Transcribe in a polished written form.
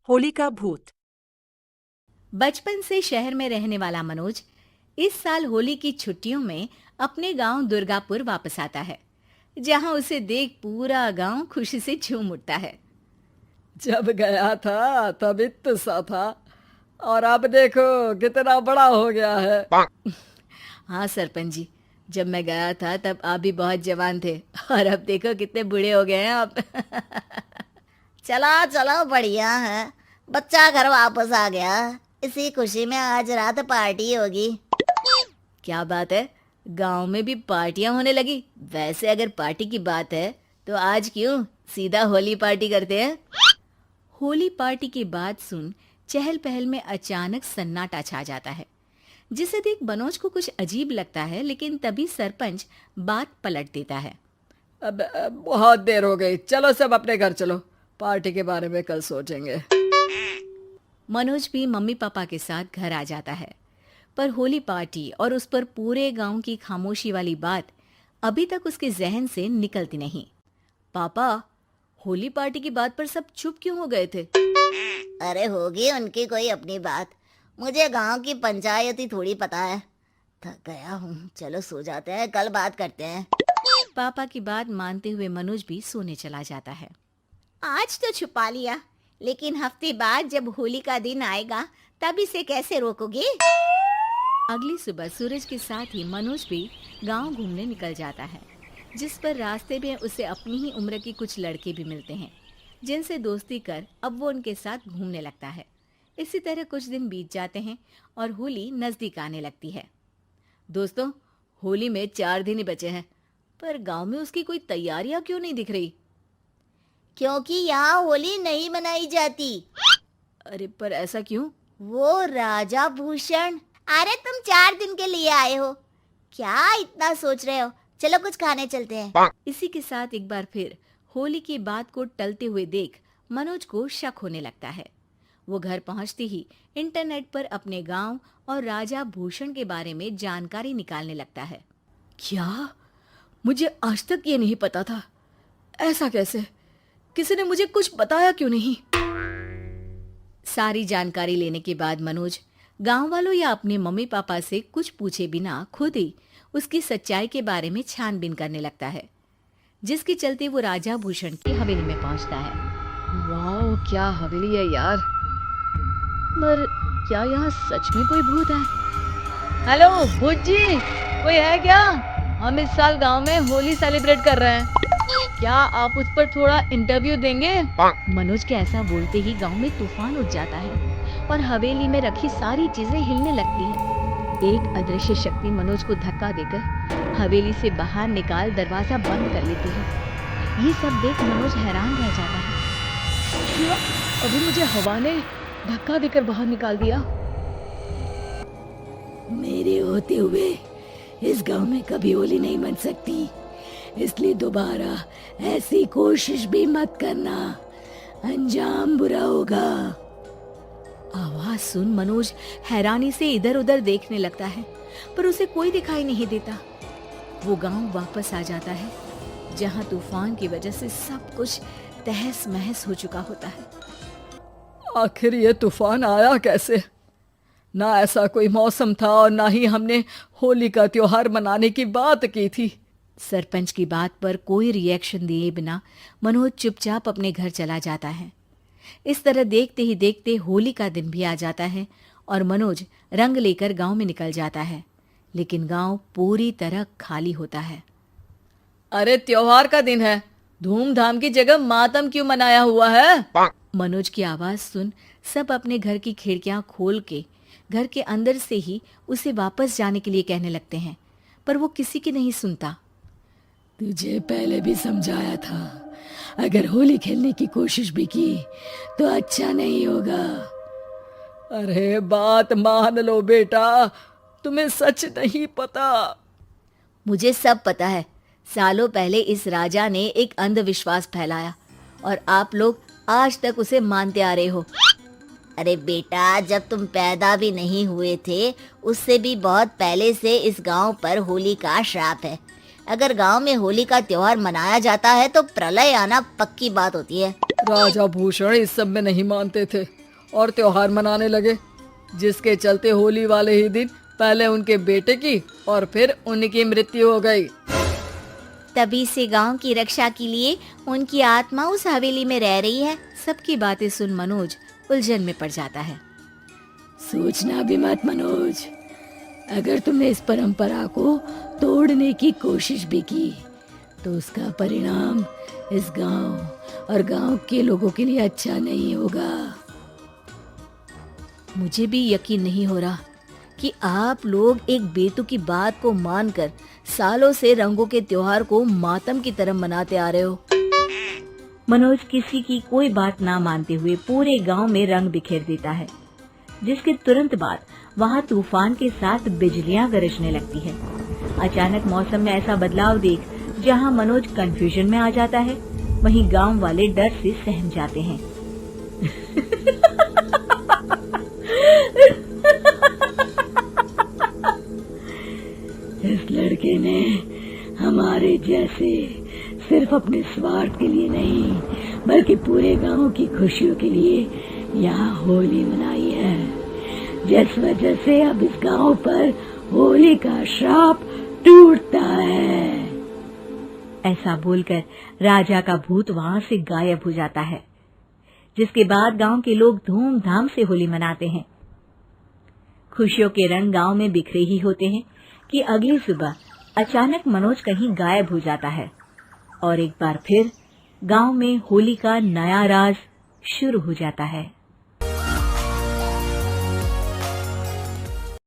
होली का भूत। बचपन से शहर में रहने वाला मनोज इस साल होली की छुट्टियों में अपने गांव दुर्गापुर वापस आता है, जहां उसे देख पूरा गांव खुशी से झूम उठता है। जब गया था तब इतना सा था और अब देखो कितना बड़ा हो गया है। हाँ सरपंच जी, जब मैं गया था तब आप भी बहुत जवान थे और अब देखो कितने बूढ़े हो गए हैं आप। चलो चलो, बढ़िया है। बच्चा घर वापस आ गया। इसी खुशी में आज रात पार्टी होगी। क्या बात है, गांव में भी पार्टियां होने लगी। वैसे अगर पार्टी की बात है तो आज क्यों सीधा होली पार्टी करते हैं। होली पार्टी की बात सुन चहल पहल में अचानक सन्नाटा छा जाता है, जिसे देख मनोज को कुछ अजीब लगता है, लेकिन तभी सरपंच बात पलट देता है। अब बहुत देर हो गई, चलो सब अपने घर चलो, पार्टी के बारे में कल सोचेंगे। मनोज भी मम्मी पापा के साथ घर आ जाता है, पर होली पार्टी और उस पर पूरे गांव की खामोशी वाली बात अभी तक उसके जहन से निकलती नहीं। पापा, होली पार्टी की बात पर सब चुप क्यों हो गए थे? अरे होगी उनकी कोई अपनी बात। मुझे गांव की पंचायत ही थोड़ी पता है। थक गया हूँ, चलो सो जाते हैं, कल बात करते हैं। पापा की बात मानते हुए मनोज भी सोने चला जाता है। आज तो छुपा लिया, लेकिन हफ्ते बाद जब होली का दिन आएगा तब इसे कैसे रोकोगे? अगली सुबह सूरज के साथ ही मनोज भी गांव घूमने निकल जाता है, जिस पर रास्ते में उसे अपनी ही उम्र के कुछ लड़के भी मिलते हैं, जिनसे दोस्ती कर अब वो उनके साथ घूमने लगता है। इसी तरह कुछ दिन बीत जाते हैं और होली नजदीक आने लगती है। दोस्तों, होली में 4 दिन ही बचे हैं, पर गांव में उसकी कोई तैयारियां क्यों नहीं दिख रही? क्योंकि यहाँ होली नहीं मनाई जाती। अरे पर ऐसा क्यों? वो राजा भूषण। अरे तुम 4 दिन के लिए आए हो, क्या इतना सोच रहे हो? चलो कुछ खाने चलते हैं। इसी के साथ एक बार फिर होली की बात को टलते हुए देख मनोज को शक होने लगता है। वो घर पहुंचते ही इंटरनेट पर अपने गांव और राजा भूषण के बारे में जानकारी निकालने लगता है। क्या? मुझे आज तक ये नहीं पता था। ऐसा कैसे? किसी ने मुझे कुछ बताया क्यों नहीं? सारी जानकारी लेने के बाद मनोज गांव वालों या अपने मम्मी पापा से कुछ पूछे बिना खुद ही उसकी सच्चाई के बारे में छानबीन करने लगता है, जिसके चलते वो राजा भूषण की हवेली में पहुंचता है। वाह, क्या हवेली है यार। पर क्या यहाँ सच में कोई भूत है? हेलो भूत जी, कोई है क्या? हम इस साल गांव में होली सेलिब्रेट कर रहे हैं, क्या आप उस पर थोड़ा इंटरव्यू देंगे? मनोज के ऐसा बोलते ही गांव में तूफान उठ जाता है और हवेली में रखी सारी चीजें हिलने लगती हैं। एक अदृश्य शक्ति मनोज को धक्का देकर हवेली से बाहर निकाल दरवाजा बंद कर लेती है। ये सब देख मनोज हैरान रह जाता है। क्या? अभी मुझे हवा ने धक्का देकर बाहर निकाल दिया। मेरे होते हुए इस गांव में कभी होली नहीं मन सकती, इसलिए दोबारा ऐसी कोशिश भी मत करना, अंजाम बुरा होगा। आवाज सुन मनोज हैरानी से इधर उधर देखने लगता है, पर उसे कोई दिखाई नहीं देता। वो गांव वापस आ जाता है, जहां तूफान की वजह से सब कुछ तहस महस हो चुका होता है। आखिर ये तूफान आया कैसे? ना ऐसा कोई मौसम था और ना ही हमने होली का त्योहार मनाने की बात की थी। सरपंच की बात पर कोई रिएक्शन दिए बिना मनोज चुपचाप अपने घर चला जाता है। इस तरह देखते ही देखते होली का दिन भी आ जाता है और मनोज रंग लेकर गांव में निकल जाता है, लेकिन गांव पूरी तरह खाली होता है। अरे त्योहार का दिन है, धूमधाम की जगह मातम क्यों मनाया हुआ है? मनोज की आवाज सुन सब अपने घर की खिड़कियां खोल के घर के अंदर से ही उसे वापस जाने के लिए कहने लगते हैं, पर वो किसी की नहीं सुनता। तुझे पहले भी समझाया था, अगर होली खेलने की कोशिश भी की तो अच्छा नहीं होगा। अरे बात मान लो बेटा, तुम्हें सच नहीं पता। मुझे सब पता है। सालों पहले इस राजा ने एक अंधविश्वास फैलाया और आप लोग आज तक उसे मानते आ रहे हो। अरे बेटा, जब तुम पैदा भी नहीं हुए थे उससे भी बहुत पहले से इस गांव पर होली का श्राप है। अगर गांव में होली का त्योहार मनाया जाता है तो प्रलय आना पक्की बात होती है। राजा भूषण इस सब में नहीं मानते थे और त्योहार मनाने लगे, जिसके चलते होली वाले ही दिन पहले उनके बेटे की और फिर उनकी मृत्यु हो गई। तभी से गांव की रक्षा के लिए उनकी आत्मा उस हवेली में रह रही है। सबकी बातें सुन मनोज उलझन में पड़ जाता है। सोचना भी मत मनोज, अगर तुमने इस परंपरा को तोड़ने की कोशिश भी की तो उसका परिणाम इस गांव और गांव के लोगों के लिए अच्छा नहीं होगा। मुझे भी यकीन नहीं हो रहा कि आप लोग एक बेतुकी बात को मानकर सालों से रंगों के त्योहार को मातम की तरह मनाते आ रहे हो। मनोज किसी की कोई बात ना मानते हुए पूरे गांव में रंग बिखेर देता है, जिसके तुरंत बाद वहां तूफान के साथ बिजलियां गरजने लगती है। अचानक मौसम में ऐसा बदलाव देख जहां मनोज कंफ्यूजन में आ जाता है, वहीं गांव वाले डर से सहम जाते हैं। इस लड़के ने हमारे जैसे सिर्फ अपने स्वार्थ के लिए नहीं बल्कि पूरे गांव की खुशियों के लिए यहाँ होली मनाई है, जिस वजह से अब इस गांव पर होली का श्राप टूटता है। ऐसा बोलकर राजा का भूत वहां से गायब हो जाता है, जिसके बाद गांव के लोग धूमधाम से होली मनाते हैं। खुशियों के रंग गांव में बिखरे ही होते हैं कि अगली सुबह अचानक मनोज कहीं गायब हो जाता है और एक बार फिर गांव में होली का नया राज शुरू हो जाता है।